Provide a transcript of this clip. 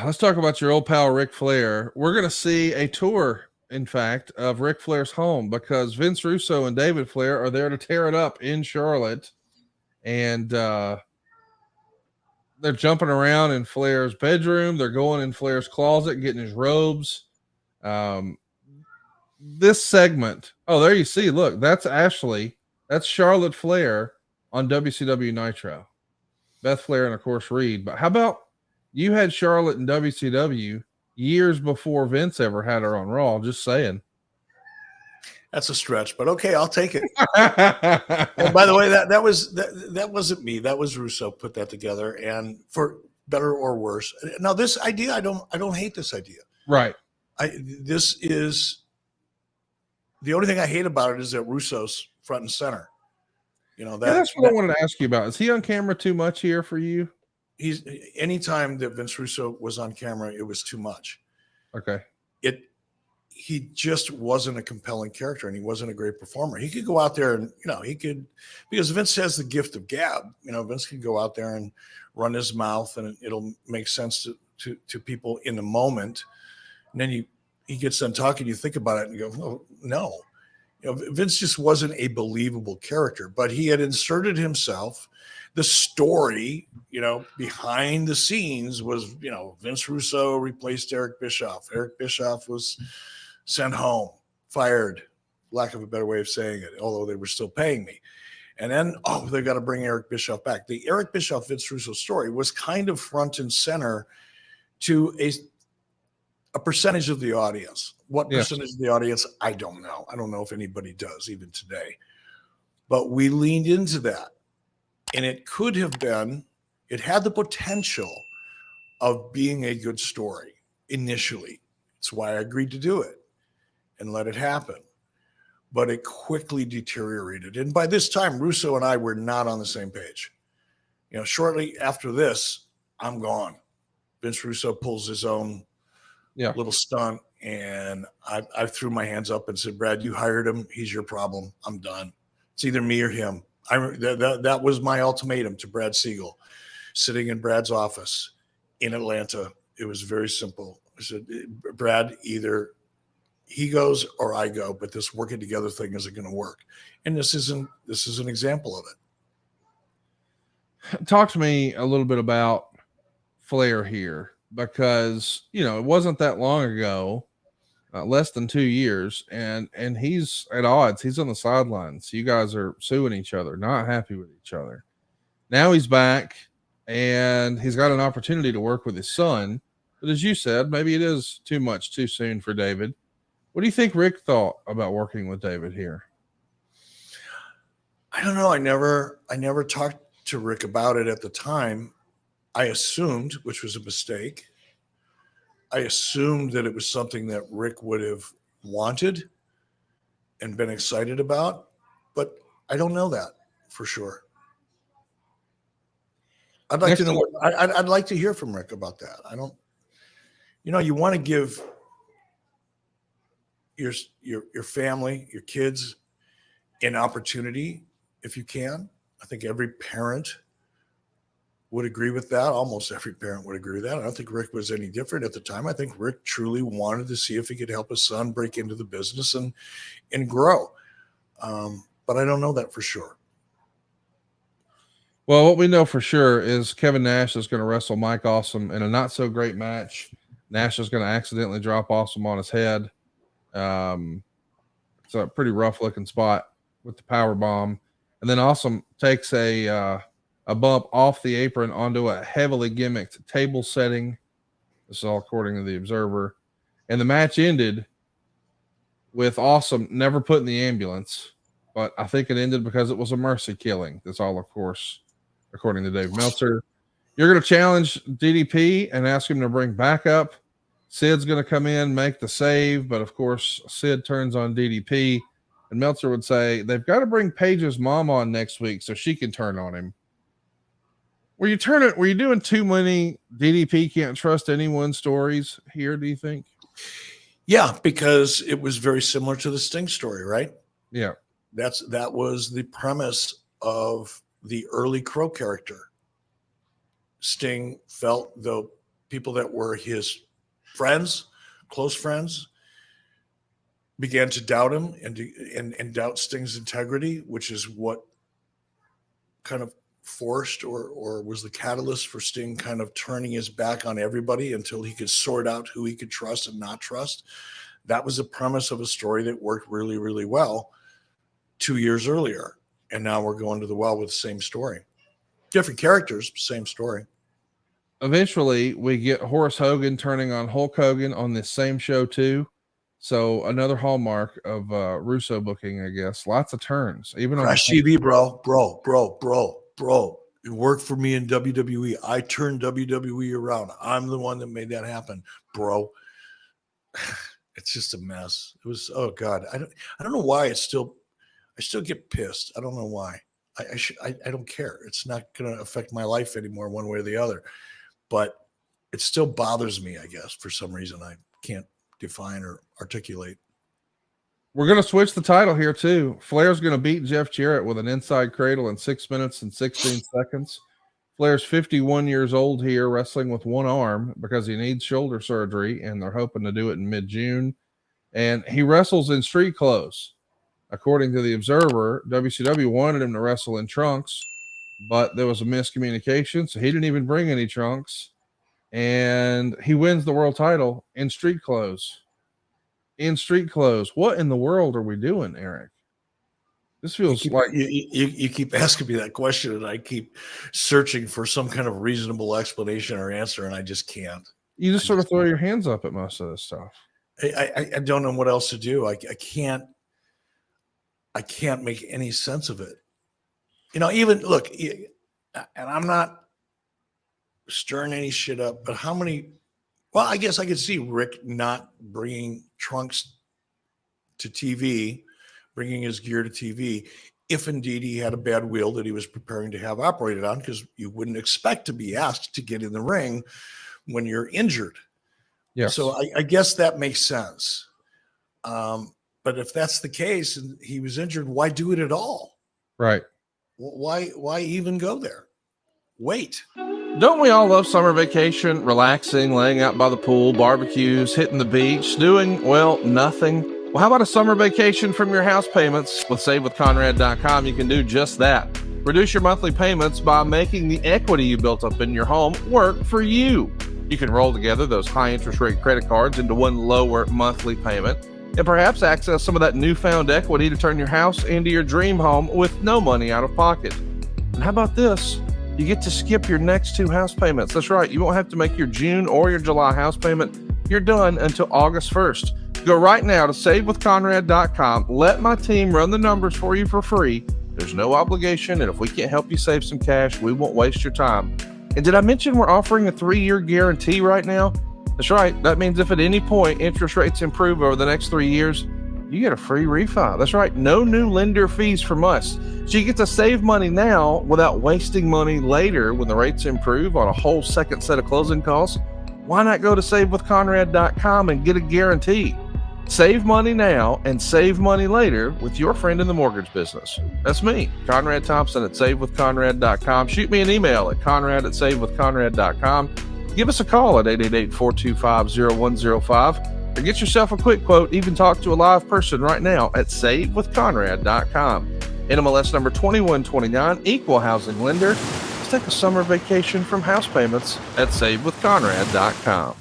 let's talk about your old pal Ric Flair. We're going to see a tour, in fact, of Ric Flair's home because Vince Russo and David Flair are there to tear it up in Charlotte, and they're jumping around in Flair's bedroom. They're going in Flair's closet, getting his robes. This segment, oh, there you see. Look, that's Ashley. That's Charlotte Flair on WCW Nitro. Beth Flair and, of course, Reed. But how about you had Charlotte in WCW years before Vince ever had her on Raw? Just saying. That's a stretch, but okay, I'll take it. And by the way, that wasn't me. That was Russo put that together, and for better or worse. Now, this idea, I don't hate this idea. Right. This is the only thing I hate about it is that Russo's front and center. You know, that's what I wanted to ask you about. Is he on camera too much here for you? He's anytime that Vince Russo was on camera, it was too much. Okay. He just wasn't a compelling character, and he wasn't a great performer. He could go out there and, he could, because Vince has the gift of gab. Vince could go out there and run his mouth, and it'll make sense to people in the moment. And then he gets done talking, you think about it and you go, oh, no. Vince just wasn't a believable character, but he had inserted himself. The story, behind the scenes was, Vince Russo replaced Eric Bischoff. Eric Bischoff was sent home, fired, lack of a better way of saying it, although they were still paying me. And then, they've got to bring Eric Bischoff back. The Eric Bischoff, Vince Russo story was kind of front and center to a percentage of the audience. What percentage of the audience? I don't know. I don't know if anybody does even today. But we leaned into that. And it could have been, it had the potential of being a good story initially. It's why I agreed to do it and let it happen. But it quickly deteriorated. And by this time, Russo and I were not on the same page. Shortly after this, I'm gone. Vince Russo pulls his own little stunt, and I threw my hands up and said, Brad, you hired him. He's your problem. I'm done. It's either me or him. That was my ultimatum to Brad Siegel, sitting in Brad's office in Atlanta. It was very simple. I said, Brad, either he goes or I go, but this working together thing isn't going to work. And this is an example of it. Talk to me a little bit about Flair here, because, it wasn't that long ago, less than 2 years, and he's at odds. He's on the sidelines. You guys are suing each other, not happy with each other. Now he's back, and he's got an opportunity to work with his son. But as you said, maybe it is too much too soon for David. What do you think Rick thought about working with David here? I don't know. I never talked to Rick about it at the time. I assumed, which was a mistake, I assumed that it was something that Rick would have wanted and been excited about, but I don't know that for sure. I'd like to know. I'd like to hear from Rick about that. I don't. You want to give your family, your kids, an opportunity if you can. I think every parent would agree with that. Almost every parent would agree with that. I don't think Rick was any different at the time. I think Rick truly wanted to see if he could help his son break into the business and grow. But I don't know that for sure. Well, what we know for sure is Kevin Nash is going to wrestle Mike Awesome in a not so great match. Nash is going to accidentally drop Awesome on his head. It's a pretty rough looking spot with the power bomb. And then Awesome takes a bump off the apron onto a heavily gimmicked table setting. This is all according to the Observer. And the match ended with Awesome never put in the ambulance, but I think it ended because it was a mercy killing. That's all, of course, according to Dave Meltzer. You're going to challenge DDP and ask him to bring backup. Sid's going to come in, make the save, but of course, Sid turns on DDP, and Meltzer would say they've got to bring Paige's mom on next week so she can turn on him. Were you doing too many DDP can't trust anyone stories here, do you think? Yeah, because it was very similar to the Sting story, right? Yeah. That was the premise of the early Crow character. Sting felt, though people that were his friends, close friends, began to doubt him and doubt Sting's integrity, which is what kind of forced or was the catalyst for Sting kind of turning his back on everybody until he could sort out who he could trust and not trust. That was the premise of a story that worked really, really well 2 years earlier. And now we're going to the well with the same story. Different characters, same story. Eventually, we get Horace Hogan turning on Hulk Hogan on this same show too. So another hallmark of Russo booking, I guess. Lots of turns, even on Crash TV, bro. It worked for me in WWE. I turned WWE around. I'm the one that made that happen, bro. It's just a mess. It was, oh God. I don't know why I still get pissed. I don't know why. I don't care. It's not going to affect my life anymore one way or the other. But it still bothers me, I guess, for some reason. I can't define or articulate. We're going to switch the title here too. Flair's going to beat Jeff Jarrett with an inside cradle in 6 minutes and 16 seconds. Flair's 51 years old here, wrestling with one arm because he needs shoulder surgery, and they're hoping to do it in mid-June. And he wrestles in street clothes. According to the Observer, WCW wanted him to wrestle in trunks, but there was a miscommunication, so he didn't even bring any trunks. And he wins the world title in street clothes. In street clothes. What in the world are we doing, Eric? This feels like you keep asking me that question, and I keep searching for some kind of reasonable explanation or answer, and I just can't. You just sort of throw your hands up at most of this stuff. I don't know what else to do. I can't make any sense of it. Even look, and I'm not stirring any shit up, but how many? Well, I guess I could see Rick not bringing trunks to TV, bringing his gear to TV, if indeed he had a bad wheel that he was preparing to have operated on, because you wouldn't expect to be asked to get in the ring when you're injured. Yeah. So I guess that makes sense. But if that's the case and he was injured, why do it at all? Right. Why even go there? Wait. Don't we all love summer vacation, relaxing, laying out by the pool, barbecues, hitting the beach, doing, well, nothing? Well, how about a summer vacation from your house payments? With SaveWithConrad.com, you can do just that. Reduce your monthly payments by making the equity you built up in your home work for you. You can roll together those high interest rate credit cards into one lower monthly payment, and perhaps access some of that newfound equity to turn your house into your dream home with no money out of pocket. And how about this? You get to skip your next 2 house payments. That's right. You won't have to make your June or your July house payment. You're done until August 1st. Go right now to SaveWithConrad.com. Let my team run the numbers for you for free. There's no obligation, and if we can't help you save some cash, we won't waste your time. And did I mention we're offering a 3-year guarantee right now? That's right. That means if at any point interest rates improve over the next 3 years, you get a free refi. That's right. No new lender fees from us. So you get to save money now without wasting money later when the rates improve on a whole second set of closing costs. Why not go to SaveWithConrad.com and get a guarantee? Save money now and save money later with your friend in the mortgage business. That's me, Conrad Thompson at SaveWithConrad.com. Shoot me an email at Conrad@SaveWithConrad.com. Give us a call at 888-425-0105. Or get yourself a quick quote, even talk to a live person right now at SaveWithConrad.com. NMLS number 2129, equal housing lender. Let's take a summer vacation from house payments at SaveWithConrad.com.